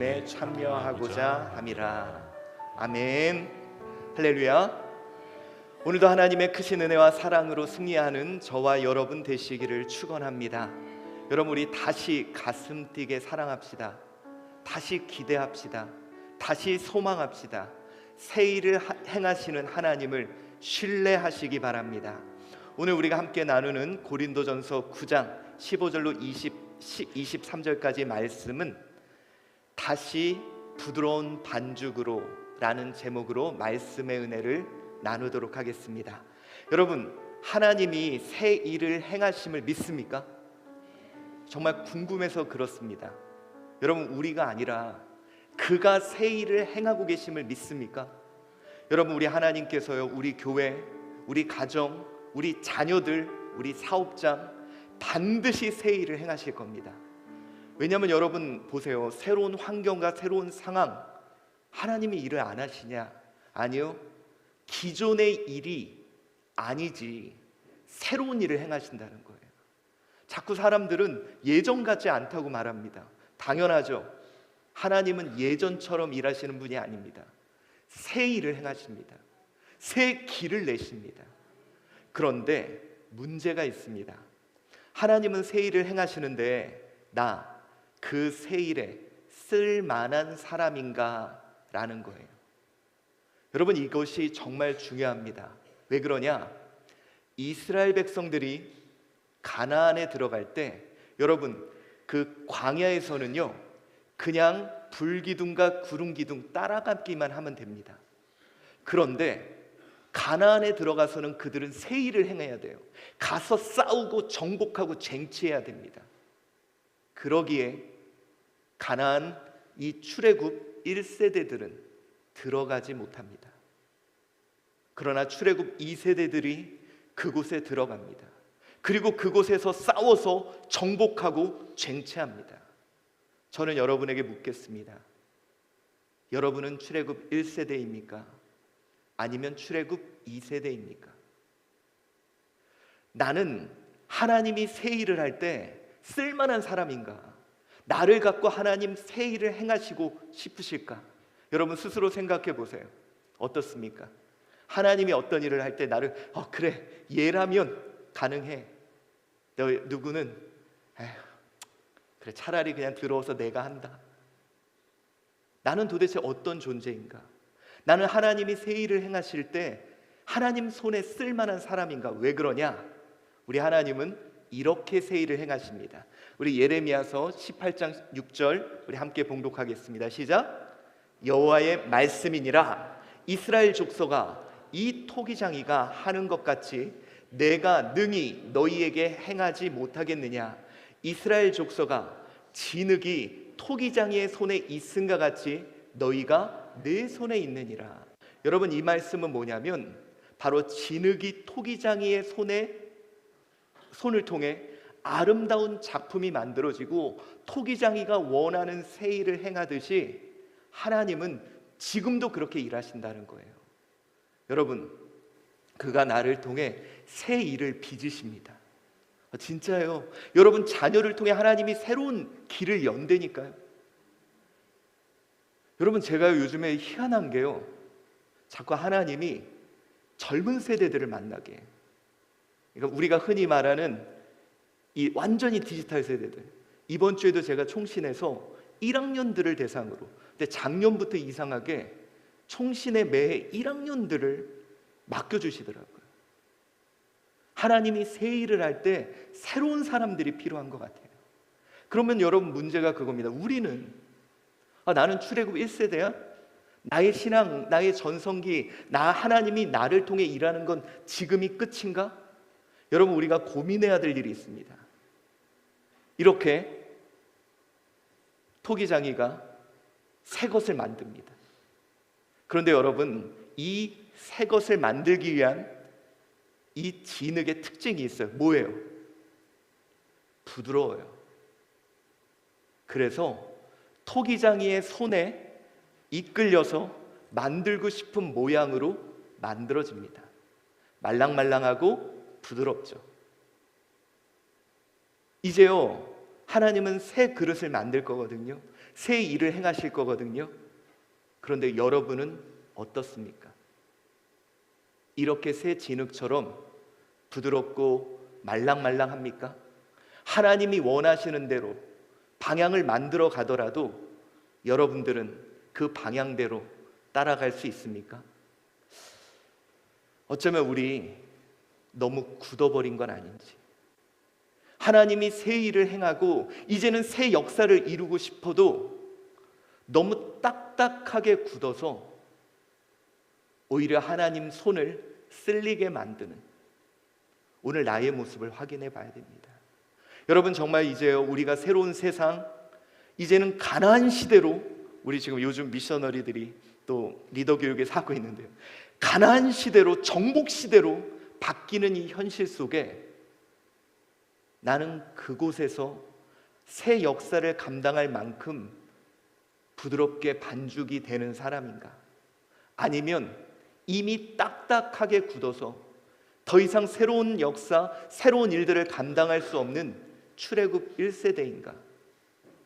참여하고자 함이라. 아멘. 할렐루야. 오늘도 하나님의 크신 은혜와 사랑으로 승리하는 저와 여러분 되시기를 축원합니다. 여러분, 우리 다시 가슴 뛰게 사랑합시다. 다시 기대합시다. 다시 소망합시다. 새 일을 행하시는 하나님을 신뢰하시기 바랍니다. 오늘 우리가 함께 나누는 고린도전서 9장 15절로 23절까지 말씀은 다시 부드러운 반죽으로 라는 제목으로 말씀의 은혜를 나누도록 하겠습니다. 여러분, 하나님이 새 일을 행하심을 믿습니까? 정말 궁금해서 그렇습니다. 여러분, 우리가 아니라 그가 새 일을 행하고 계심을 믿습니까? 여러분, 우리 하나님께서요, 우리 교회, 우리 가정, 우리 자녀들, 우리 사업장 반드시 새 일을 행하실 겁니다. 왜냐하면 여러분 보세요. 새로운 환경과 새로운 상황, 하나님이 일을 안 하시냐? 아니요. 기존의 일이 아니지 새로운 일을 행하신다는 거예요. 자꾸 사람들은 예전 같지 않다고 말합니다. 당연하죠. 하나님은 예전처럼 일하시는 분이 아닙니다. 새 일을 행하십니다. 새 길을 내십니다. 그런데 문제가 있습니다. 하나님은 새 일을 행하시는데 나 그 새 일에 쓸만한 사람인가? 라는 거예요. 여러분, 이것이 정말 중요합니다. 왜 그러냐? 이스라엘 백성들이 가나안에 들어갈 때 여러분, 그 광야에서는요 그냥 불기둥과 구름기둥 따라가기만 하면 됩니다. 그런데 가나안에 들어가서는 그들은 새 일을 행해야 돼요. 가서 싸우고 정복하고 쟁취해야 됩니다. 그러기에 가나안 이 출애굽 1세대들은 들어가지 못합니다. 그러나 출애굽 2세대들이 그곳에 들어갑니다. 그리고 그곳에서 싸워서 정복하고 쟁취합니다. 저는 여러분에게 묻겠습니다. 여러분은 출애굽 1세대입니까? 아니면 출애굽 2세대입니까? 나는 하나님이 새 일을 할 때 쓸만한 사람인가? 나를 갖고 하나님 새 일을 행하시고 싶으실까? 여러분 스스로 생각해 보세요. 어떻습니까? 하나님이 어떤 일을 할 때 나를 그래, 얘라면 가능해. 누구는 그래, 차라리 그냥 들어와서 내가 한다. 나는 도대체 어떤 존재인가? 나는 하나님이 새 일을 행하실 때 하나님 손에 쓸만한 사람인가? 왜 그러냐? 우리 하나님은 이렇게 새 일을 행하십니다. 우리 예레미야서 18장 6절 우리 함께 봉독하겠습니다. 시작. 여호와의 말씀이니라. 이스라엘 족속아, 이 토기장이가 하는 것 같이 내가 능히 너희에게 행하지 못하겠느냐? 이스라엘 족속아, 진흙이 토기장이의 손에 있음과 같이 너희가 내 손에 있느니라. 여러분, 이 말씀은 뭐냐면 바로 진흙이 토기장이의 손을 통해 아름다운 작품이 만들어지고 토기장이가 원하는 새 일을 행하듯이 하나님은 지금도 그렇게 일하신다는 거예요. 여러분, 그가 나를 통해 새 일을 빚으십니다. 진짜예요. 여러분, 자녀를 통해 하나님이 새로운 길을 연다니까요. 여러분, 제가 요즘에 희한한 게요, 자꾸 하나님이 젊은 세대들을 만나게 해요. 그러니까 우리가 흔히 말하는 이 완전히 디지털 세대들, 이번 주에도 제가 총신에서 1학년들을 대상으로, 근데 작년부터 이상하게 총신의 매해 1학년들을 맡겨주시더라고요. 하나님이 새 일을 할 때 새로운 사람들이 필요한 것 같아요. 그러면 여러분, 문제가 그겁니다. 우리는 나는 출애굽 1세대야? 나의 신앙, 나의 전성기, 하나님이 나를 통해 일하는 건 지금이 끝인가? 여러분, 우리가 고민해야 될 일이 있습니다. 이렇게 토기장이가 새 것을 만듭니다. 그런데 여러분, 이 새 것을 만들기 위한 이 진흙의 특징이 있어요. 뭐예요? 부드러워요. 그래서 토기장이의 손에 이끌려서 만들고 싶은 모양으로 만들어집니다. 말랑말랑하고 부드럽죠. 이제요, 하나님은 새 그릇을 만들 거거든요. 새 일을 행하실 거거든요. 그런데 여러분은 어떻습니까? 이렇게 새 진흙처럼 부드럽고 말랑말랑합니까? 하나님이 원하시는 대로 방향을 만들어 가더라도 여러분들은 그 방향대로 따라갈 수 있습니까? 어쩌면 우리 너무 굳어버린 건 아닌지, 하나님이 새 일을 행하고 이제는 새 역사를 이루고 싶어도 너무 딱딱하게 굳어서 오히려 하나님 손을 쓸리게 만드는 오늘 나의 모습을 확인해 봐야 됩니다. 여러분, 정말 이제 우리가 새로운 세상, 이제는 가나안 시대로, 우리 지금 요즘 미셔너리들이 또 리더 교육에서 하고 있는데요, 가나안 시대로, 정복 시대로 바뀌는 이 현실 속에 나는 그곳에서 새 역사를 감당할 만큼 부드럽게 반죽이 되는 사람인가? 아니면 이미 딱딱하게 굳어서 더 이상 새로운 역사, 새로운 일들을 감당할 수 없는 출애굽 1세대인가?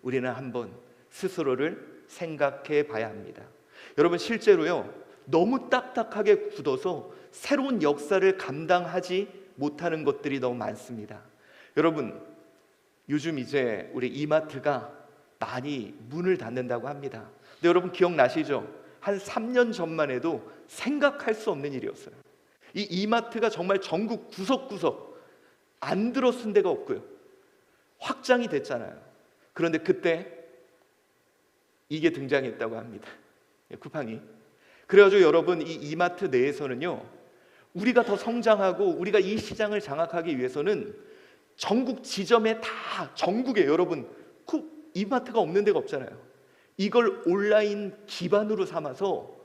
우리는 한번 스스로를 생각해 봐야 합니다. 여러분, 실제로요, 너무 딱딱하게 굳어서 새로운 역사를 감당하지 못하는 것들이 너무 많습니다. 여러분, 요즘 이제 우리 이마트가 많이 문을 닫는다고 합니다. 근데 여러분 기억나시죠? 한 3년 전만 해도 생각할 수 없는 일이었어요. 이 이마트가 정말 전국 구석구석 안 들어선 데가 없고요, 확장이 됐잖아요. 그런데 그때 이게 등장했다고 합니다. 쿠팡이. 그래가지고 여러분, 이 이마트 내에서는요, 우리가 더 성장하고 우리가 이 시장을 장악하기 위해서는 전국 지점에 다, 전국에 여러분 이마트가 없는 데가 없잖아요. 이걸 온라인 기반으로 삼아서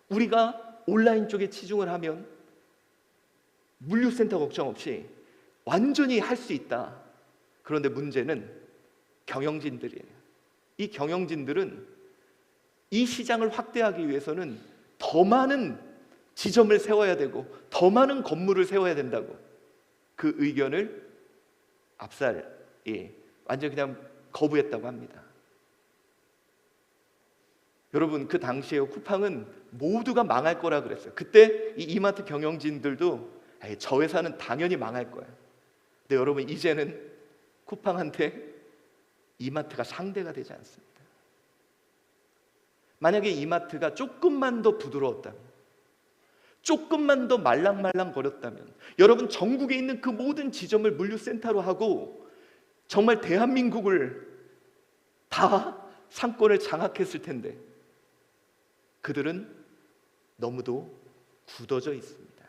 우리가 온라인 쪽에 치중을 하면 물류센터 걱정 없이 완전히 할 수 있다. 그런데 문제는 경영진들이에요. 이 경영진들은 이 시장을 확대하기 위해서는 더 많은 지점을 세워야 되고 더 많은 건물을 세워야 된다고 그 의견을 완전 그냥 거부했다고 합니다. 여러분, 그 당시에 쿠팡은 모두가 망할 거라 그랬어요. 그때 이 이마트 경영진들도 저 회사는 당연히 망할 거야. 근데 여러분, 이제는 쿠팡한테 이마트가 상대가 되지 않습니다. 만약에 이마트가 조금만 더 부드러웠다면, 조금만 더 말랑말랑 거렸다면, 여러분, 전국에 있는 그 모든 지점을 물류센터로 하고 정말 대한민국을 다 상권을 장악했을 텐데 그들은 너무도 굳어져 있습니다.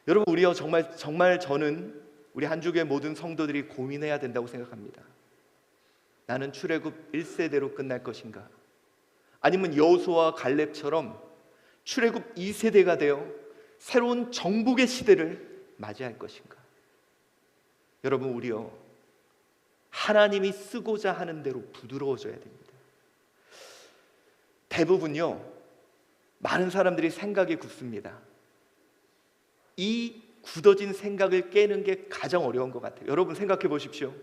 여러분, 우리요, 정말 저는 우리 한주교의 모든 성도들이 고민해야 된다고 생각합니다. 나는 출애굽 1세대로 끝날 것인가? 아니면 여호수아와 갈렙처럼 출애굽 2세대가 되어 새로운 정복의 시대를 맞이할 것인가? 여러분, 우리요, 하나님이 쓰고자 하는 대로 부드러워져야 됩니다. 대부분요, 많은 사람들이 생각이 굳습니다. 이 굳어진 생각을 깨는 게 가장 어려운 것 같아요. 여러분, 생각해 보십시오.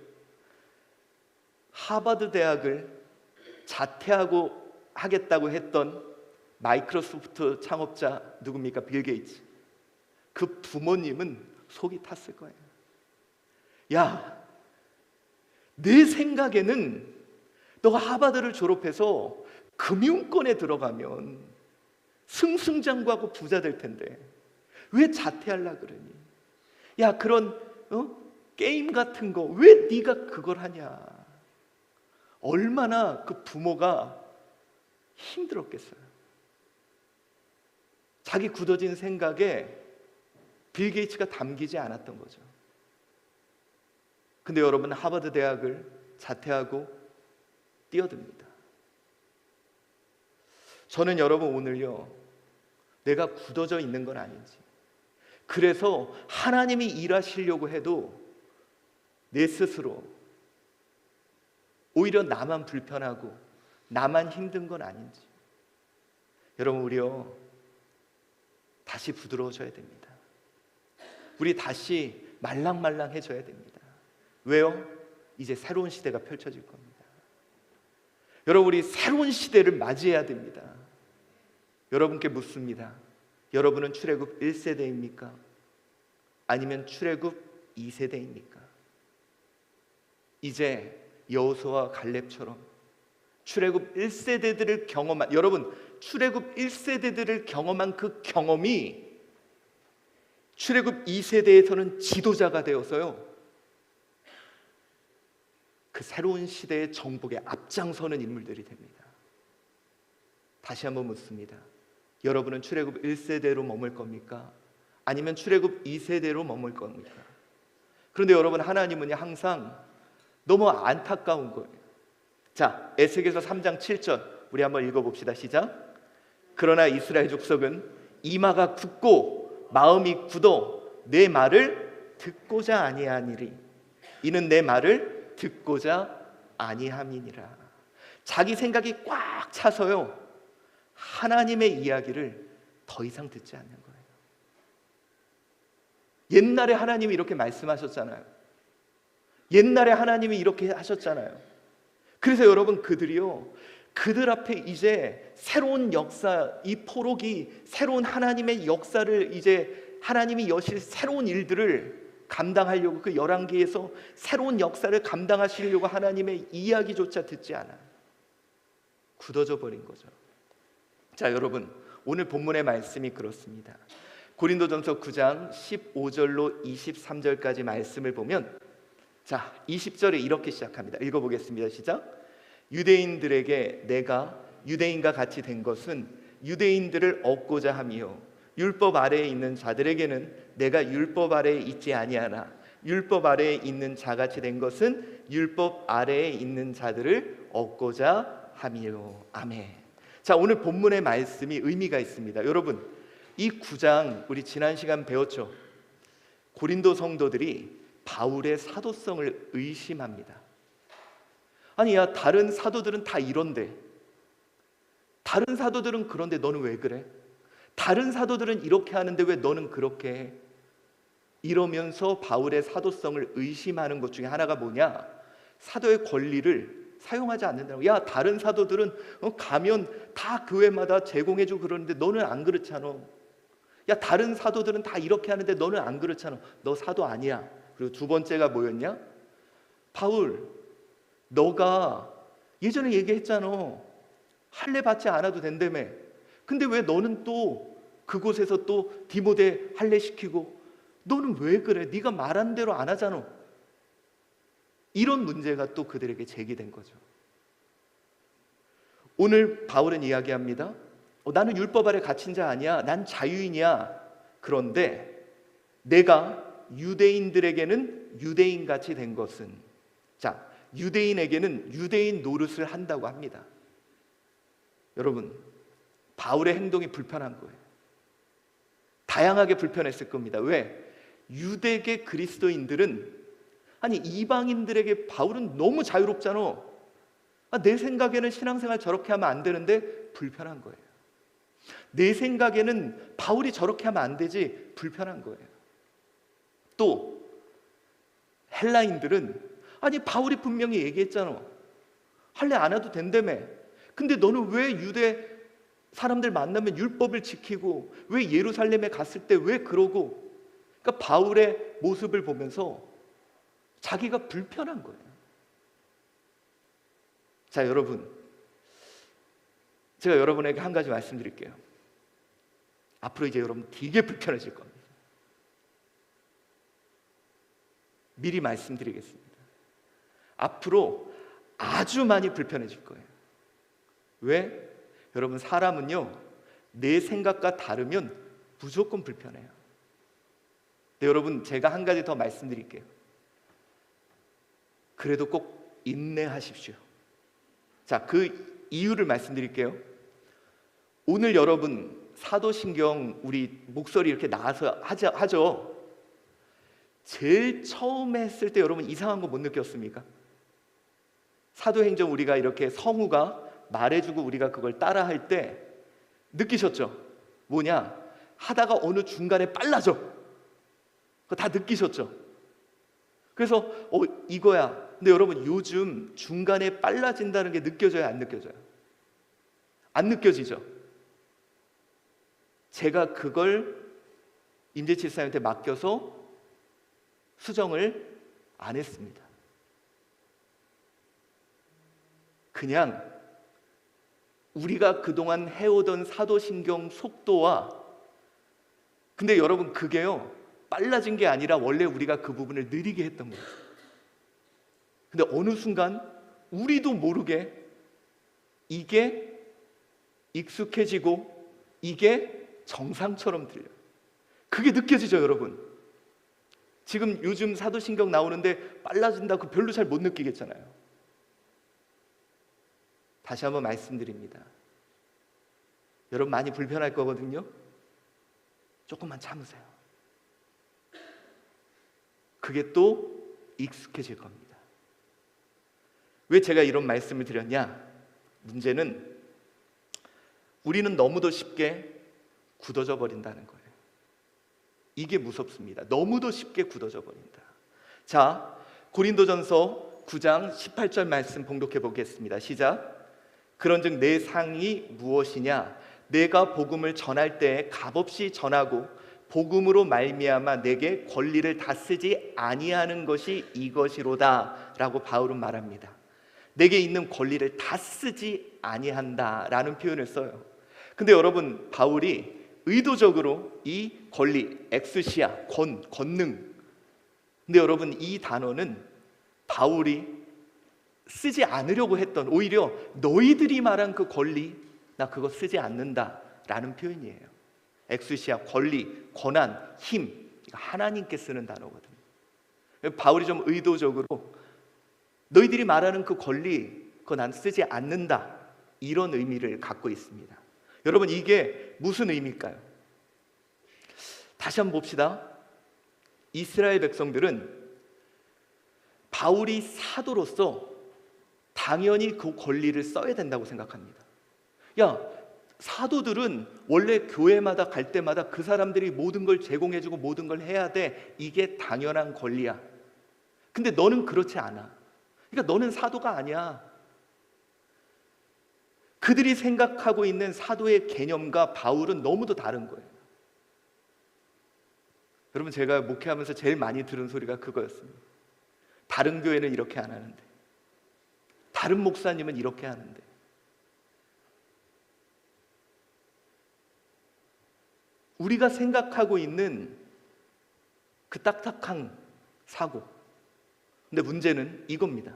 하버드 대학을 자퇴하고 하겠다고 했던 마이크로소프트 창업자 누굽니까? 빌 게이츠. 그 부모님은 속이 탔을 거예요. 야, 내 생각에는 너가 하버드를 졸업해서 금융권에 들어가면 승승장구하고 부자 될 텐데 왜 자퇴하려고 그러니? 야, 그런 게임 같은 거 왜 네가 그걸 하냐? 얼마나 그 부모가 힘들었겠어요. 자기 굳어진 생각에 빌 게이츠가 담기지 않았던 거죠. 근데 여러분, 하버드 대학을 자퇴하고 뛰어듭니다. 저는 여러분, 오늘요, 내가 굳어져 있는 건 아닌지, 그래서 하나님이 일하시려고 해도 내 스스로 오히려 나만 불편하고 나만 힘든 건 아닌지, 여러분, 우리요, 다시 부드러워져야 됩니다. 우리 다시 말랑말랑해져야 됩니다. 왜요? 이제 새로운 시대가 펼쳐질 겁니다. 여러분, 우리 새로운 시대를 맞이해야 됩니다. 여러분께 묻습니다. 여러분은 출애굽 1세대입니까? 아니면 출애굽 2세대입니까? 이제 여호수아와 갈렙처럼 출애굽 1세대들을 경험한, 여러분, 출애굽 1세대들을 경험한 그 경험이 출애굽 2세대에서는 지도자가 되어서요, 그 새로운 시대의 정복에 앞장서는 인물들이 됩니다. 다시 한번 묻습니다. 여러분은 출애굽 1세대로 머물 겁니까? 아니면 출애굽 2세대로 머물 겁니까? 그런데 여러분, 하나님은 항상 너무 안타까운 거예요. 자, 에스겔서 3장 7절 우리 한번 읽어봅시다. 시작. 그러나 이스라엘 족속은 이마가 굳고 마음이 굳어 내 말을 듣고자 아니하니리. 이는 내 말을 듣고자 아니함이니라. 자기 생각이 꽉 차서요, 하나님의 이야기를 더 이상 듣지 않는 거예요. 옛날에 하나님이 이렇게 말씀하셨잖아요. 옛날에 하나님이 이렇게 하셨잖아요. 그래서 여러분, 그들 앞에 이제 새로운 역사, 이 포로기, 새로운 하나님의 역사를, 이제 하나님이 여실 새로운 일들을 감당하려고, 그 열왕기에서 새로운 역사를 감당하시려고 하나님의 이야기조차 듣지 않아요. 굳어져 버린 거죠. 자, 여러분, 오늘 본문의 말씀이 그렇습니다. 고린도전서 9장 15절로 23절까지 말씀을 보면, 자, 20절에 이렇게 시작합니다. 읽어보겠습니다. 시작. 유대인들에게 내가 유대인과 같이 된 것은 유대인들을 얻고자 함이요, 율법 아래에 있는 자들에게는 내가 율법 아래에 있지 아니하나 율법 아래에 있는 자같이 된 것은 율법 아래에 있는 자들을 얻고자 함이요. 아멘. 자, 오늘 본문의 말씀이 의미가 있습니다. 여러분, 이 9장 우리 지난 시간 배웠죠. 고린도 성도들이 바울의 사도성을 의심합니다. 아니, 야, 다른 사도들은 다 이런데, 다른 사도들은 그런데 너는 왜 그래? 다른 사도들은 이렇게 하는데 왜 너는 그렇게 해? 이러면서 바울의 사도성을 의심하는 것 중에 하나가 뭐냐? 사도의 권리를 사용하지 않는다고. 야, 다른 사도들은 가면 다 교회마다 제공해주고 그러는데 너는 안 그렇잖아. 야, 다른 사도들은 다 이렇게 하는데 너는 안 그렇잖아. 너 사도 아니야. 그리고 두 번째가 뭐였냐? 바울, 너가 예전에 얘기했잖아. 할례 받지 않아도 된다며. 근데 왜 너는 또 그곳에서 또 디모데 할례 시키고, 너는 왜 그래? 네가 말한 대로 안 하잖아. 이런 문제가 또 그들에게 제기된 거죠. 오늘 바울은 이야기합니다. 나는 율법 아래 갇힌 자 아니야. 난 자유인이야. 그런데 내가 유대인들에게는 유대인같이 된 것은, 자, 유대인에게는 유대인 노릇을 한다고 합니다. 여러분, 바울의 행동이 불편한 거예요. 다양하게 불편했을 겁니다. 왜? 유대계 그리스도인들은, 아니, 이방인들에게 바울은 너무 자유롭잖아. 내 생각에는 신앙생활 저렇게 하면 안 되는데 불편한 거예요. 내 생각에는 바울이 저렇게 하면 안 되지, 불편한 거예요. 또 헬라인들은, 아니, 바울이 분명히 얘기했잖아. 할례 안 해도 된다며. 근데 너는 왜 유대 사람들 만나면 율법을 지키고, 왜 예루살렘에 갔을 때 왜 그러고? 그러니까 바울의 모습을 보면서 자기가 불편한 거예요. 자, 여러분, 제가 여러분에게 한 가지 말씀드릴게요. 앞으로 이제 여러분 되게 불편해질 겁니다. 미리 말씀드리겠습니다. 앞으로 아주 많이 불편해질 거예요. 왜? 여러분, 사람은요, 내 생각과 다르면 무조건 불편해요. 근데 여러분, 제가 한 가지 더 말씀드릴게요. 그래도 꼭 인내하십시오. 자, 그 이유를 말씀드릴게요. 오늘 여러분 사도신경 우리 목소리 이렇게 나와서 하죠. 제일 처음에 했을 때 여러분 이상한 거 못 느꼈습니까? 사도행전 우리가 이렇게 성우가 말해주고 우리가 그걸 따라할 때 느끼셨죠? 뭐냐? 하다가 어느 중간에 빨라져. 그거 다 느끼셨죠? 그래서 이거야. 근데 여러분 요즘 중간에 빨라진다는 게 느껴져요? 안 느껴져요? 안 느껴지죠? 제가 그걸 임재치 사님한테 맡겨서 수정을 안 했습니다. 그냥 우리가 그동안 해오던 사도신경 속도와, 근데 여러분 그게요 빨라진 게 아니라 원래 우리가 그 부분을 느리게 했던 거예요. 근데 어느 순간 우리도 모르게 이게 익숙해지고 이게 정상처럼 들려요. 그게 느껴지죠 여러분? 지금 요즘 사도신경 나오는데 빨라진다고 별로 잘 못 느끼겠잖아요. 다시 한번 말씀드립니다. 여러분 많이 불편할 거거든요. 조금만 참으세요. 그게 또 익숙해질 겁니다. 왜 제가 이런 말씀을 드렸냐? 문제는 우리는 너무도 쉽게 굳어져 버린다는 거예요. 이게 무섭습니다. 너무도 쉽게 굳어져 버린다. 자, 고린도전서 9장 18절 말씀 봉독해 보겠습니다. 시작. 그런즉 내 상이 무엇이냐? 내가 복음을 전할 때 값없이 전하고 복음으로 말미암아 내게 권리를 다 쓰지 아니하는 것이 이것이로다 라고 바울은 말합니다. 내게 있는 권리를 다 쓰지 아니한다 라는 표현을 써요. 근데 여러분 바울이 의도적으로 이 권리, 엑스시아, 권능, 근데 여러분 이 단어는 바울이 쓰지 않으려고 했던, 오히려 너희들이 말한 그 권리 나 그거 쓰지 않는다 라는 표현이에요. 엑스시아, 권리, 권한, 힘, 하나님께 쓰는 단어거든요. 바울이 좀 의도적으로 너희들이 말하는 그 권리 그거 난 쓰지 않는다 이런 의미를 갖고 있습니다. 여러분 이게 무슨 의미일까요? 다시 한번 봅시다. 이스라엘 백성들은 바울이 사도로서 당연히 그 권리를 써야 된다고 생각합니다. 야, 사도들은 원래 교회마다 갈 때마다 그 사람들이 모든 걸 제공해주고 모든 걸 해야 돼. 이게 당연한 권리야. 근데 너는 그렇지 않아. 그러니까 너는 사도가 아니야. 그들이 생각하고 있는 사도의 개념과 바울은 너무도 다른 거예요. 여러분 제가 목회하면서 제일 많이 들은 소리가 그거였습니다. 다른 교회는 이렇게 안 하는데, 다른 목사님은 이렇게 하는데. 우리가 생각하고 있는 그 딱딱한 사고, 근데 문제는 이겁니다.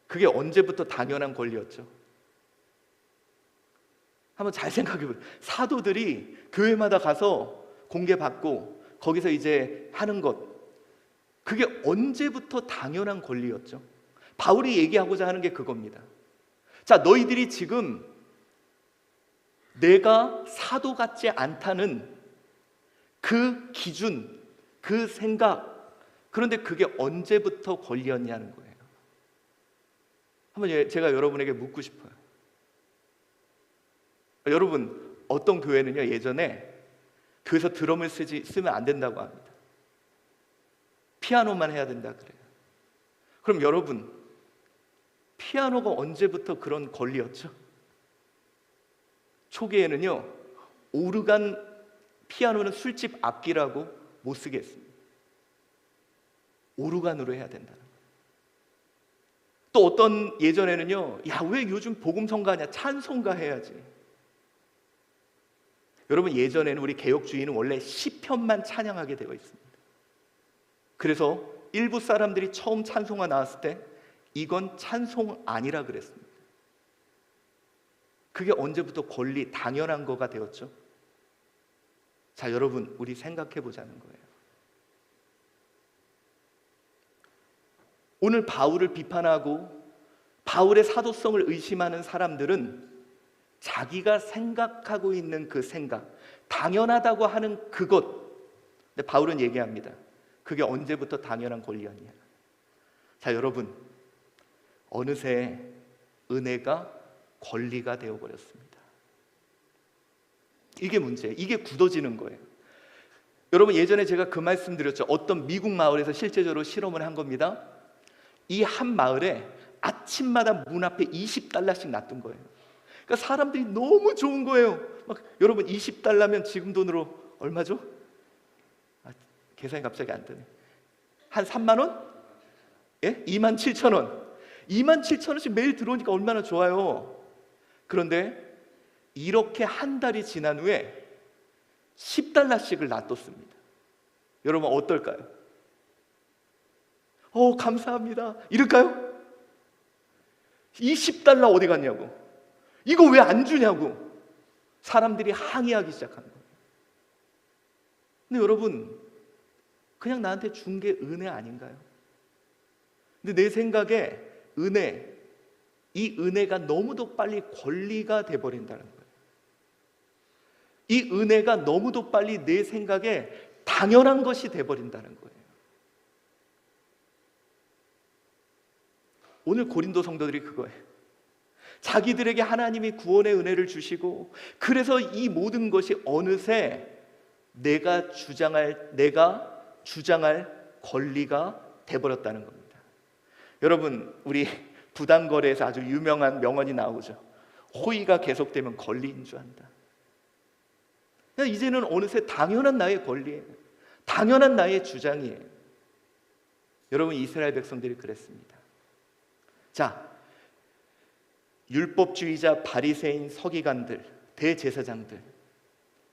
그게 언제부터 당연한 권리였죠? 한번 잘 생각해 보세요. 사도들이 교회마다 가서 공개받고 거기서 이제 하는 것, 그게 언제부터 당연한 권리였죠? 바울이 얘기하고자 하는 게 그겁니다. 자, 너희들이 지금 내가 사도 같지 않다는 그 기준, 그 생각, 그런데 그게 언제부터 권리였냐는 거예요. 한번 제가 여러분에게 묻고 싶어요. 여러분 어떤 교회는요 예전에 교회에서 드럼을 쓰면 안 된다고 합니다. 피아노만 해야 된다 그래요. 그럼 여러분 피아노가 언제부터 그런 권리였죠? 초기에는요 오르간, 피아노는 술집 악기라고 못 쓰게 했습니다. 오르간으로 해야 된다는 거예요. 또 어떤 예전에는요 야, 왜 요즘 복음성가냐, 찬송가 해야지. 여러분 예전에는 우리 개혁주의는 원래 시편만 찬양하게 되어 있습니다. 그래서 일부 사람들이 처음 찬송가 나왔을 때 이건 찬송 아니라 그랬습니다. 그게 언제부터 권리, 당연한 거가 되었죠? 자, 여러분 우리 생각해 보자는 거예요. 오늘 바울을 비판하고 바울의 사도성을 의심하는 사람들은 자기가 생각하고 있는 그 생각, 당연하다고 하는 그것, 근데 바울은 얘기합니다. 그게 언제부터 당연한 권리였냐. 자, 여러분 어느새 은혜가 권리가 되어버렸습니다. 이게 문제예요. 이게 굳어지는 거예요. 여러분, 예전에 제가 그 말씀 드렸죠. 어떤 미국 마을에서 실제적으로 실험을 한 겁니다. 이 한 마을에 아침마다 문 앞에 20달러씩 놨던 거예요. 그러니까 사람들이 너무 좋은 거예요. 막, 여러분, 20달러면 지금 돈으로 얼마죠? 계산이 갑자기 안 되네. 한 3만 원? 예? 2만 7천 원. 2만 7천 원씩 매일 들어오니까 얼마나 좋아요. 그런데 이렇게 한 달이 지난 후에 10달러씩을 놔뒀습니다. 여러분, 어떨까요? 감사합니다 이럴까요? 20달러 어디 갔냐고, 이거 왜 안 주냐고 사람들이 항의하기 시작한 거예요. 근데 여러분, 그냥 나한테 준 게 은혜 아닌가요? 근데 내 생각에 이 은혜가 너무도 빨리 권리가 돼버린다는 거예요. 이 은혜가 너무도 빨리 내 생각에 당연한 것이 돼버린다는 거예요. 오늘 고린도 성도들이 그거예요. 자기들에게 하나님이 구원의 은혜를 주시고, 그래서 이 모든 것이 어느새 내가 주장할 권리가 돼버렸다는 겁니다. 여러분, 우리 부당거래에서 아주 유명한 명언이 나오죠. 호의가 계속되면 권리인 줄 안다. 이제는 어느새 당연한 나의 권리예요. 당연한 나의 주장이에요. 여러분, 이스라엘 백성들이 그랬습니다. 자, 율법주의자 바리새인 서기관들, 대제사장들,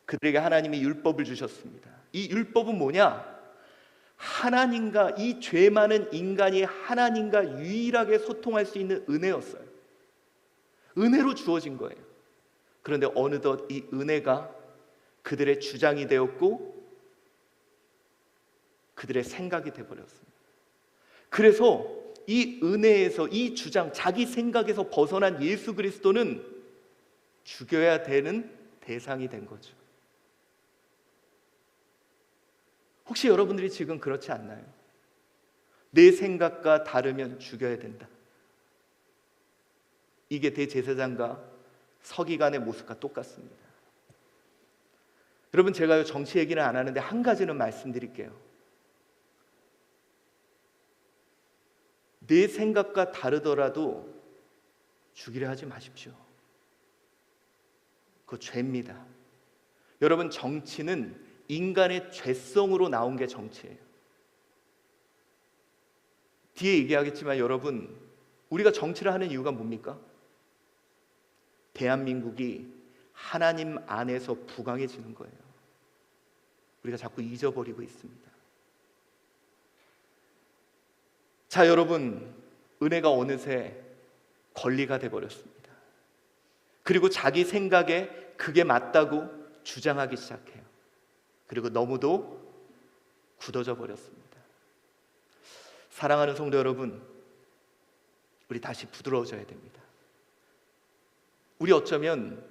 그들에게 하나님이 율법을 주셨습니다. 이 율법은 뭐냐? 하나님과, 이 죄 많은 인간이 하나님과 유일하게 소통할 수 있는 은혜였어요. 은혜로 주어진 거예요. 그런데 어느덧 이 은혜가 그들의 주장이 되었고 그들의 생각이 되어버렸습니다. 그래서 이 은혜에서, 이 주장, 자기 생각에서 벗어난 예수 그리스도는 죽여야 되는 대상이 된 거죠. 혹시 여러분들이 지금 그렇지 않나요? 내 생각과 다르면 죽여야 된다. 이게 대제사장과 서기관의 모습과 똑같습니다. 여러분, 제가 정치 얘기는 안 하는데 한 가지는 말씀드릴게요. 내 생각과 다르더라도 죽이려 하지 마십시오. 그거 죄입니다. 여러분, 정치는 인간의 죄성으로 나온 게 정치예요. 뒤에 얘기하겠지만 여러분, 우리가 정치를 하는 이유가 뭡니까? 대한민국이 하나님 안에서 부강해지는 거예요. 우리가 자꾸 잊어버리고 있습니다. 자, 여러분, 은혜가 어느새 권리가 돼버렸습니다. 그리고 자기 생각에 그게 맞다고 주장하기 시작해요. 그리고 너무도 굳어져 버렸습니다. 사랑하는 성도 여러분, 우리 다시 부드러워져야 됩니다. 우리 어쩌면,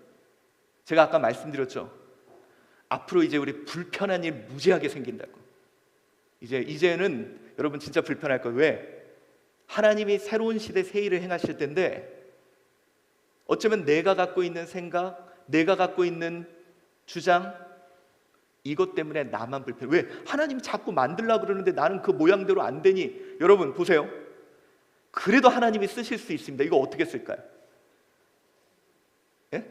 제가 아까 말씀드렸죠, 앞으로 이제 우리 불편한 일 무지하게 생긴다고. 이제는 여러분 진짜 불편할 거예요. 왜? 하나님이 새로운 시대 새 일을 행하실 텐데, 어쩌면 내가 갖고 있는 생각, 내가 갖고 있는 주장, 이것 때문에 나만 불편해. 왜? 하나님이 자꾸 만들려고 그러는데 나는 그 모양대로 안 되니. 여러분 보세요, 그래도 하나님이 쓰실 수 있습니다. 이거 어떻게 쓸까요? 예?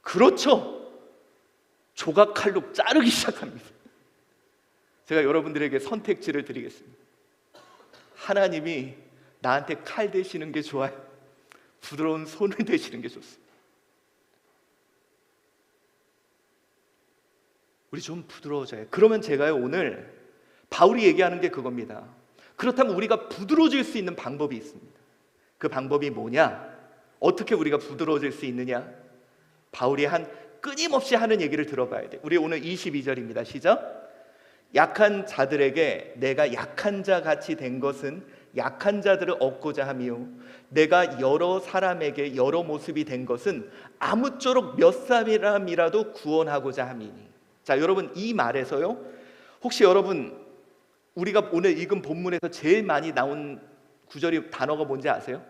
그렇죠. 조각칼로 자르기 시작합니다. 제가 여러분들에게 선택지를 드리겠습니다. 하나님이 나한테 칼 대시는 게 좋아요? 부드러운 손을 대시는 게 좋습니다. 우리 좀 부드러워져요. 그러면 제가요, 오늘 바울이 얘기하는 게 그겁니다. 그렇다면 우리가 부드러워질 수 있는 방법이 있습니다. 그 방법이 뭐냐? 어떻게 우리가 부드러워질 수 있느냐? 바울이 끊임없이 하는 얘기를 들어봐야 돼. 우리 오늘 22절입니다. 시작. 약한 자들에게 내가 약한 자 같이 된 것은 약한 자들을 얻고자 함이요, 내가 여러 사람에게 여러 모습이 된 것은 아무쪼록 몇 사람이라도 구원하고자 함이니. 자, 여러분, 이 말에서요, 혹시 여러분, 우리가 오늘 읽은 본문에서 제일 많이 나온 구절이, 단어가 뭔지 아세요?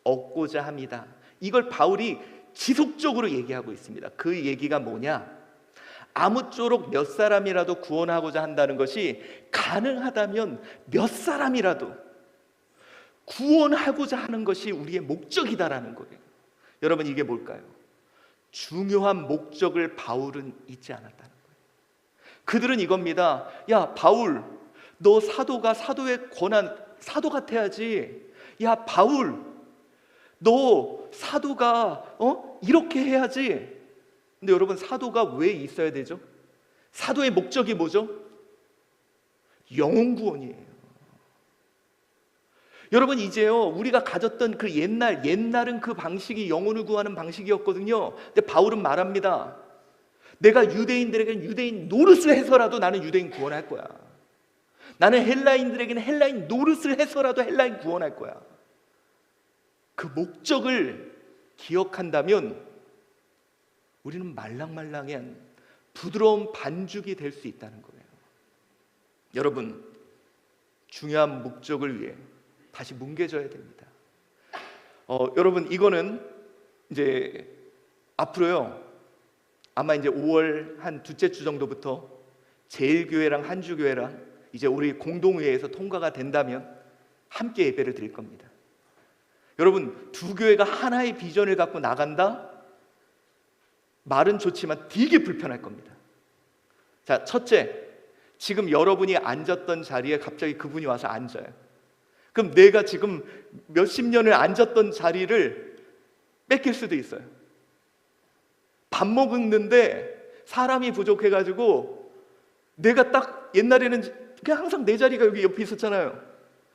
얻고자 합니다. 이걸 바울이 지속적으로 얘기하고 있습니다. 그 얘기가 뭐냐? 아무쪼록 몇 사람이라도 구원하고자 한다는 것이 가능하다면 몇 사람이라도 구원하고자 하는 것이 우리의 목적이다라는 거예요. 여러분, 이게 뭘까요? 중요한 목적을 바울은 잊지 않았다는 거예요. 그들은 이겁니다. 야, 바울, 너 사도가 사도의 권한, 사도 같아야지. 야, 바울, 너 사도가 이렇게 해야지. 근데 여러분, 사도가 왜 있어야 되죠? 사도의 목적이 뭐죠? 영혼 구원이에요. 여러분, 이제요, 우리가 가졌던 그 옛날은 그 방식이 영혼을 구하는 방식이었거든요. 근데 바울은 말합니다. 내가 유대인들에게는 유대인 노릇을 해서라도 나는 유대인 구원할 거야. 나는 헬라인들에게는 헬라인 노릇을 해서라도 헬라인 구원할 거야. 그 목적을 기억한다면 우리는 말랑말랑한 부드러운 반죽이 될 수 있다는 거예요. 여러분, 중요한 목적을 위해 다시 뭉개져야 됩니다. 여러분, 이거는 이제 앞으로요, 아마 이제 5월 한 둘째 주 정도부터 제일교회랑 한주교회랑 이제 우리 공동회에서 통과가 된다면 함께 예배를 드릴 겁니다. 여러분, 두 교회가 하나의 비전을 갖고 나간다? 말은 좋지만 되게 불편할 겁니다. 자, 첫째, 지금 여러분이 앉았던 자리에 갑자기 그분이 와서 앉아요. 그럼 내가 지금 몇십 년을 앉았던 자리를 뺏길 수도 있어요. 밥 먹는데 사람이 부족해가지고 내가 딱 옛날에는 그냥 항상 내 자리가 여기 옆에 있었잖아요.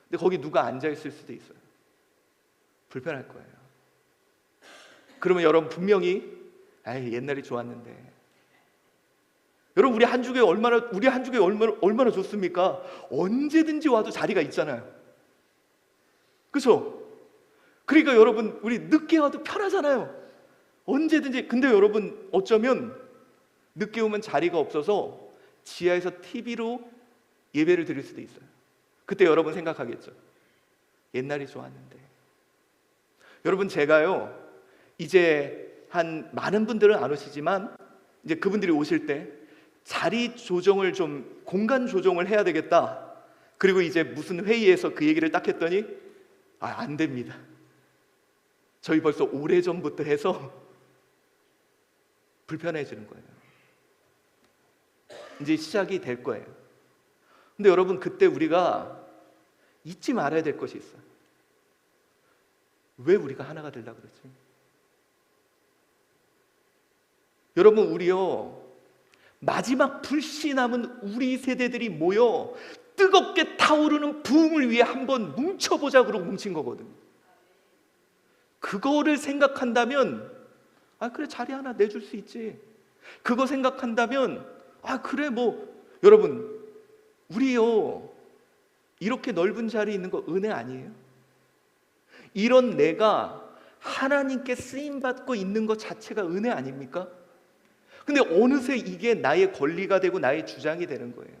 근데 거기 누가 앉아있을 수도 있어요. 불편할 거예요. 그러면 여러분 분명히 옛날이 좋았는데, 여러분 우리 한주교회 얼마나 좋습니까? 언제든지 와도 자리가 있잖아요. 그렇죠? 그러니까 여러분 우리 늦게 와도 편하잖아요. 언제든지. 근데 여러분 어쩌면 늦게 오면 자리가 없어서 지하에서 TV로 예배를 드릴 수도 있어요. 그때 여러분 생각하겠죠. 옛날이 좋았는데. 여러분, 제가요 이제 한 많은 분들은 안 오시지만 이제 그분들이 오실 때 자리 조정을 좀, 공간 조정을 해야 되겠다. 그리고 이제 무슨 회의에서 그 얘기를 딱 했더니 안 됩니다. 저희 벌써 오래전부터 해서 불편해지는 거예요. 이제 시작이 될 거예요. 근데 여러분, 그때 우리가 잊지 말아야 될 것이 있어요. 왜 우리가 하나가 되려고 그러지? 여러분, 우리요 마지막 불씨 남은 우리 세대들이 모여 뜨겁게 타오르는 부흥을 위해 한번 뭉쳐보자 그러고 뭉친 거거든요. 그거를 생각한다면 그래, 자리 하나 내줄 수 있지. 그거 생각한다면 그래, 뭐 여러분, 우리요 이렇게 넓은 자리에 있는 거 은혜 아니에요? 이런 내가 하나님께 쓰임받고 있는 것 자체가 은혜 아닙니까? 근데 어느새 이게 나의 권리가 되고 나의 주장이 되는 거예요.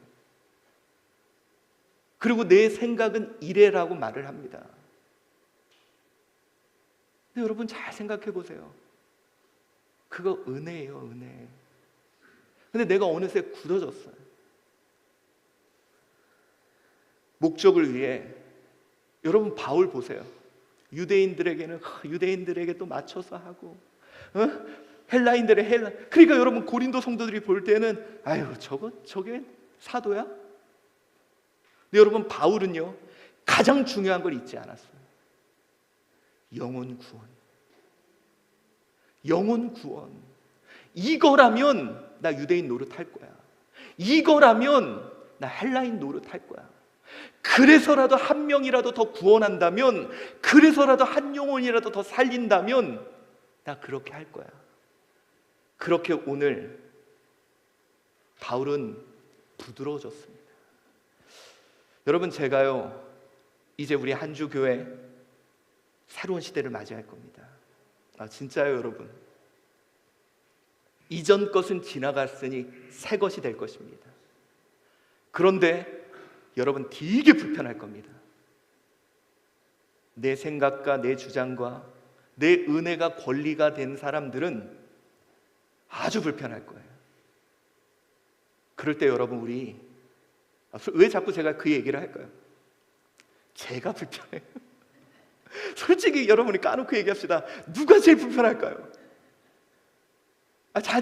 그리고 내 생각은 이래라고 말을 합니다. 근데 여러분 잘 생각해 보세요. 그거 은혜예요, 은혜. 근데 내가 어느새 굳어졌어요. 목적을 위해. 여러분, 바울 보세요. 유대인들에게 또 맞춰서 하고, 헬라인들의 그러니까 여러분, 고린도 성도들이 볼 때는 저게 사도야? 근데 여러분, 바울은요 가장 중요한 걸 잊지 않았어요. 영혼 구원. 이거라면 나 유대인 노릇할 거야. 이거라면 나 헬라인 노릇할 거야. 그래서라도 한 명이라도 더 구원한다면, 그래서라도 한 영혼이라도 더 살린다면 나 그렇게 할 거야. 그렇게 오늘 바울은 부드러워졌습니다. 여러분, 제가요 이제 우리 한주교회 새로운 시대를 맞이할 겁니다. 진짜요, 여러분. 이전 것은 지나갔으니 새 것이 될 것입니다. 그런데 여러분, 되게 불편할 겁니다. 내 생각과 내 주장과 내 은혜가 권리가 된 사람들은 아주 불편할 거예요. 그럴 때 여러분 우리 왜 자꾸 제가 그 얘기를 할까요? 제가 불편해요. 솔직히 여러분이 까놓고 얘기합시다. 누가 제일 불편할까요?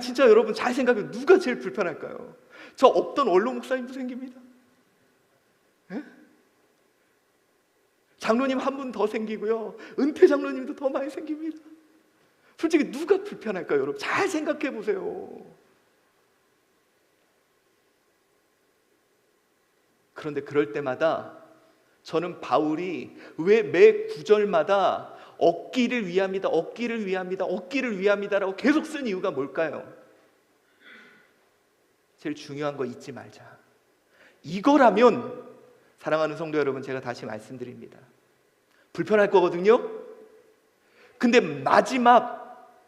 진짜 여러분 잘 생각해요. 누가 제일 불편할까요? 저 없던 원로 목사님도 생깁니다. 예? 장로님 한 분 더 생기고요. 은퇴 장로님도 더 많이 생깁니다. 솔직히 누가 불편할까요? 여러분 잘 생각해 보세요. 그런데 그럴 때마다 저는 바울이 왜 매 구절마다 얻기를 위함이다, 얻기를 위함이다, 얻기를 위함이다라고 계속 쓴 이유가 뭘까요? 제일 중요한 거 잊지 말자. 이거라면 사랑하는 성도 여러분, 제가 다시 말씀드립니다. 불편할 거거든요. 근데 마지막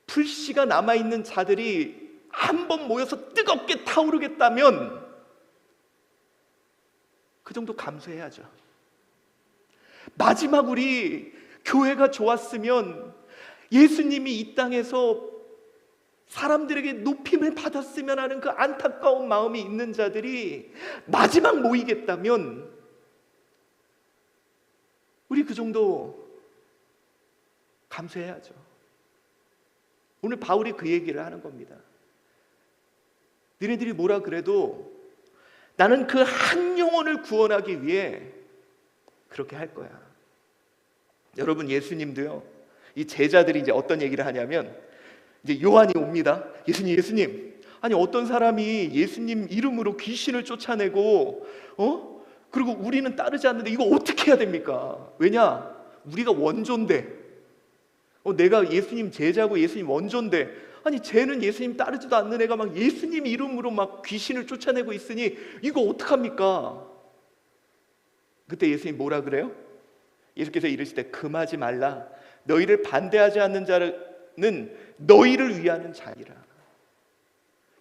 불씨가 남아있는 자들이 한 번 모여서 뜨겁게 타오르겠다면 그 정도 감수해야죠. 마지막 우리 교회가 좋았으면, 예수님이 이 땅에서 사람들에게 높임을 받았으면 하는 그 안타까운 마음이 있는 자들이 마지막 모이겠다면 우리 그 정도 감수해야죠. 오늘 바울이 그 얘기를 하는 겁니다. 너희들이 뭐라 그래도 나는 그 한 영혼을 구원하기 위해 그렇게 할 거야. 여러분, 예수님도요, 이 제자들이 이제 어떤 얘기를 하냐면, 이제 요한이 옵니다. 예수님, 아니 어떤 사람이 예수님 이름으로 귀신을 쫓아내고 그리고 우리는 따르지 않는데 이거 어떻게 해야 됩니까? 왜냐? 우리가 원조인데, 내가 예수님 제자고 예수님 원조인데, 아니 쟤는 예수님 따르지도 않는 애가 막 예수님 이름으로 막 귀신을 쫓아내고 있으니 이거 어떡합니까? 그때 예수님 뭐라 그래요? 예수께서 이르시되 금하지 말라. 너희를 반대하지 않는 자는 너희를 위하는 자니라.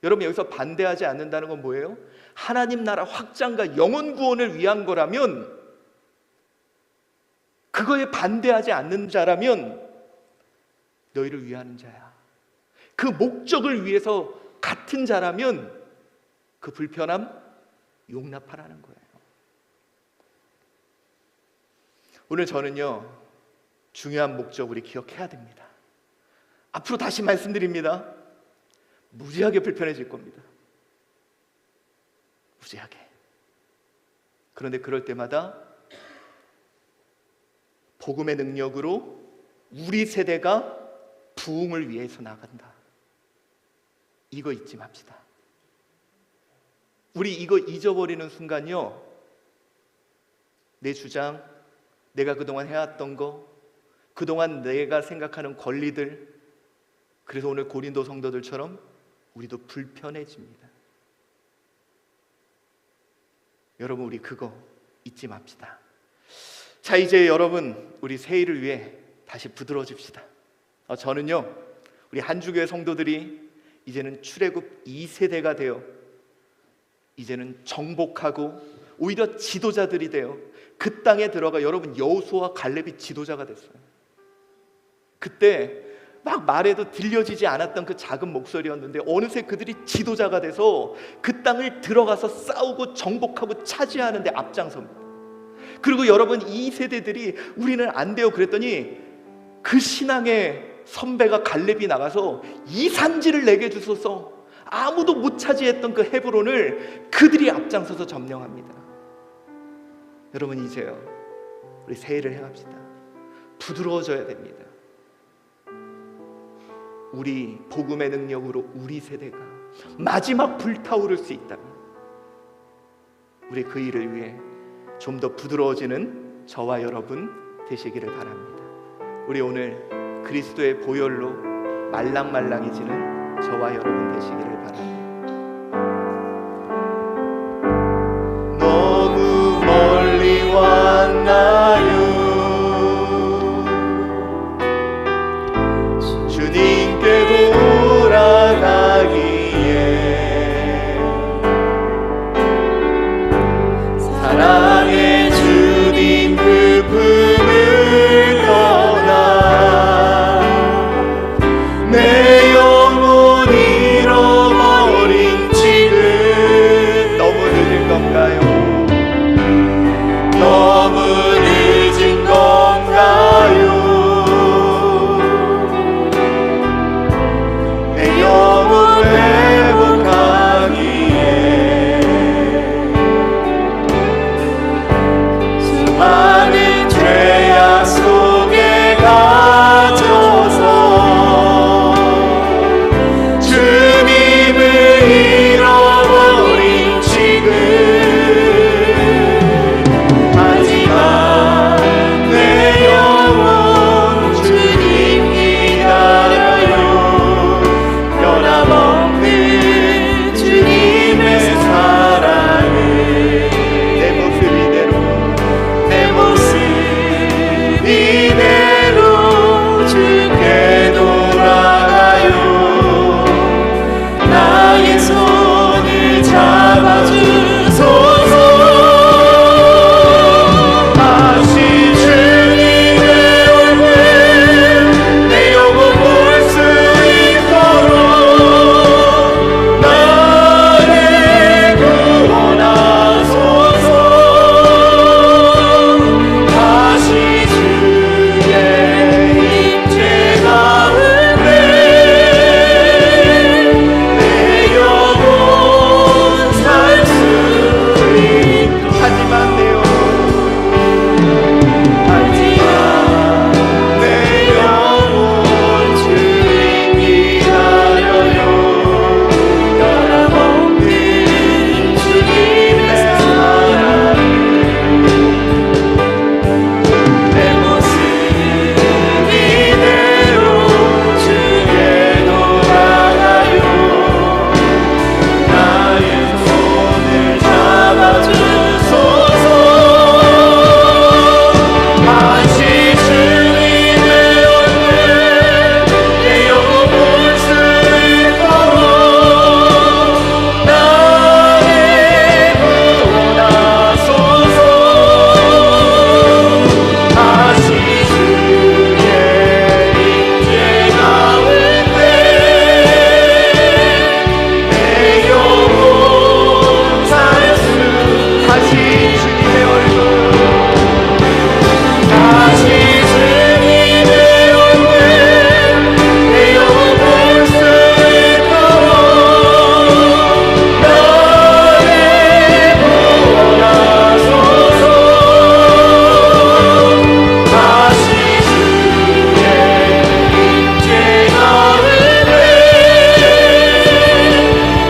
여러분, 여기서 반대하지 않는다는 건 뭐예요? 하나님 나라 확장과 영혼 구원을 위한 거라면, 그거에 반대하지 않는 자라면 너희를 위하는 자야. 그 목적을 위해서 같은 자라면 그 불편함 용납하라는 거예요. 오늘 저는요, 중요한 목적 우리 기억해야 됩니다. 앞으로 다시 말씀드립니다. 무지하게 불편해질 겁니다. 무지하게. 그런데 그럴 때마다 복음의 능력으로 우리 세대가 부흥을 위해서 나간다. 이거 잊지 맙시다. 우리 이거 잊어버리는 순간요, 내 주장, 내가 그동안 해왔던 거, 그동안 내가 생각하는 권리들, 그래서 오늘 고린도 성도들처럼 우리도 불편해집니다. 여러분, 우리 그거 잊지 맙시다. 자, 이제 여러분, 우리 새해를 위해 다시 부드러워집시다. 저는요, 우리 한주교회 성도들이 이제는 출애굽 2세대가 되어 이제는 정복하고 오히려 지도자들이 되어 그 땅에 들어가, 여러분, 여호수아와 갈렙이 지도자가 됐어요. 그때 막 말해도 들려지지 않았던 그 작은 목소리였는데 어느새 그들이 지도자가 돼서 그 땅을 들어가서 싸우고 정복하고 차지하는 데 앞장섭니다. 그리고 여러분, 이 세대들이 우리는 안 돼요 그랬더니 그 신앙의 선배가 갈렙이 나가서 이 산지를 내게 주소서, 아무도 못 차지했던 그 헤브론을 그들이 앞장서서 점령합니다. 여러분, 이제요, 우리 새해를 행합시다. 부드러워져야 됩니다. 우리 복음의 능력으로 우리 세대가 마지막 불타오를 수 있다면 우리 그 일을 위해 좀 더 부드러워지는 저와 여러분 되시기를 바랍니다. 우리 오늘 그리스도의 보혈로 말랑말랑해지는 저와 여러분 되시기를 바랍니다. 너무 멀리 왔나요? 주님께 돌아가기에 사랑의 주님 그 품을 떠나 내 영혼 잃어버렸네. 주께 돌아가요. 나의 손을 잡아주소서. 다시 주님의 얼굴 내 영혼 볼 수 있도록 나를 구원하소서. 다시 주의 임재 가운데 내 영혼 살 수 있도록. 하지만 내 영혼 내 영혼 주님 기다려요. 변함없는 주님의 사랑 내 모습 이대로 주께 돌아가요. 나의 손을 잡아주소서. 다시 주님의 얼굴 내 영혼 볼 수 있도록 나를 구원하소서. 다시 주의 임재 가운데 내 영혼 살 수. 다시 주님의 얼굴 다시 주님의 얼굴 내 영혼 볼 수 있도록 나를 구원하소서. 다시 주의 임재 가운데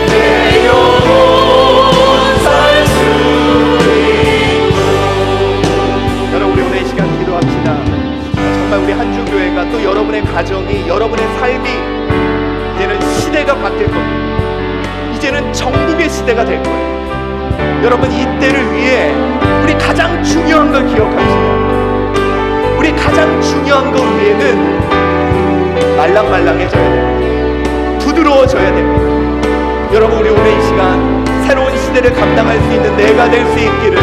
내 영혼 살 수 있도록. 여러분, 우리 오늘 이 시간 기도합시다. 정말 우리 한주교회가 또 여러분의 가정이, 여러분의 삶이 이제는 시대가 바뀔 겁니다. 이제는 정복의 시대가 될 거예요. 여러분, 이 때를 위해 우리 가장 중요한 걸 기억합시다. 우리 가장 중요한 것 위에는 말랑말랑해져야 됩니다. 부드러워져야 됩니다. 여러분, 우리 오늘 이 시간 새로운 시대를 감당할 수 있는 내가 될 수 있기를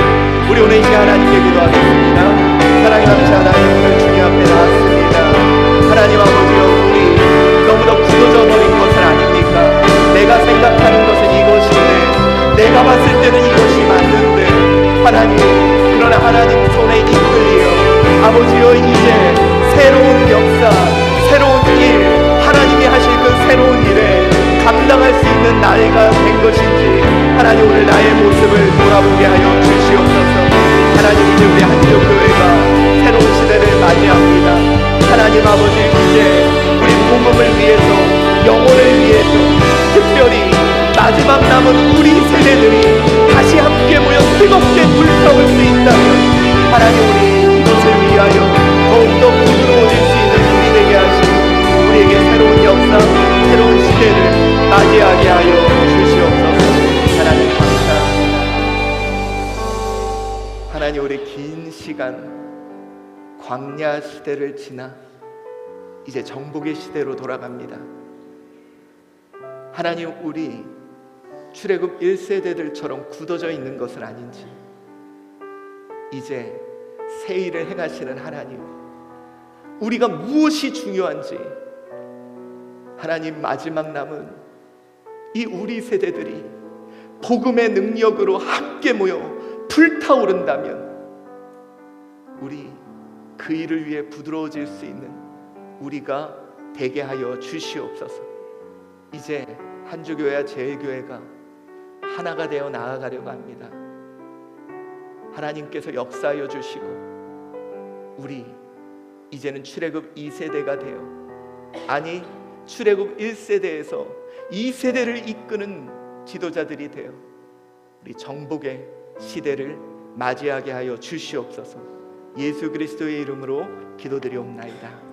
우리 오늘 이 시간 하나님께 기도하겠습니다. 사랑의 남자 하나님, 오늘 주님 앞에 나왔습니다. 하나님 아버지여, 우리 너무나 굳어져 버린 것은 아닙니까? 내가 생각하는 것은 이것인데, 내가 봤을 때는 이것이 맞는데, 하나님, 그러나 하나님 손에 이끌리어 아버지여, 이제 새로운 역사, 새로운 일, 하나님이 하실 그 새로운 일에 감당할 수 있는 나이가 된 것인지 하나님, 오늘 나의 모습을 돌아보게 하여 주시옵소서. 하나님, 이제 우리 한주교회가 새로운 시대를 맞이합니다. 하나님 아버지, 이제 우리 복음을 위해서, 영혼을 위해서, 특별히 마지막 남은 우리 세대들이 다시 함께 모여 뜨겁게 불타올 수 있다면 하나님, 우리 이것을 위하여 더욱더 부드러워질 수 있는 우리 되게 하시고 우리에게 새로운 역사, 새로운 시대를 맞이하게 하여 주시옵소서. 하나님 감사합니다. 하나님, 우리 긴 시간 광야 시대를 지나 이제 정복의 시대로 돌아갑니다. 하나님, 우리 출애굽 1세대들처럼 굳어져 있는 것은 아닌지, 이제 새 일을 행하시는 하나님, 우리가 무엇이 중요한지, 하나님, 마지막 남은 이 우리 세대들이 복음의 능력으로 함께 모여 불타오른다면 우리 그 일을 위해 부드러워질 수 있는 우리가 되게 하여 주시옵소서. 이제 한주교회와 제일교회가 하나가 되어 나아가려고 합니다. 하나님께서 역사하여 주시고 우리 이제는 출애굽 2세대가 되어, 아니 출애굽 1세대에서 2세대를 이끄는 지도자들이 되어 우리 정복의 시대를 맞이하게 하여 주시옵소서. 예수 그리스도의 이름으로 기도드리옵나이다.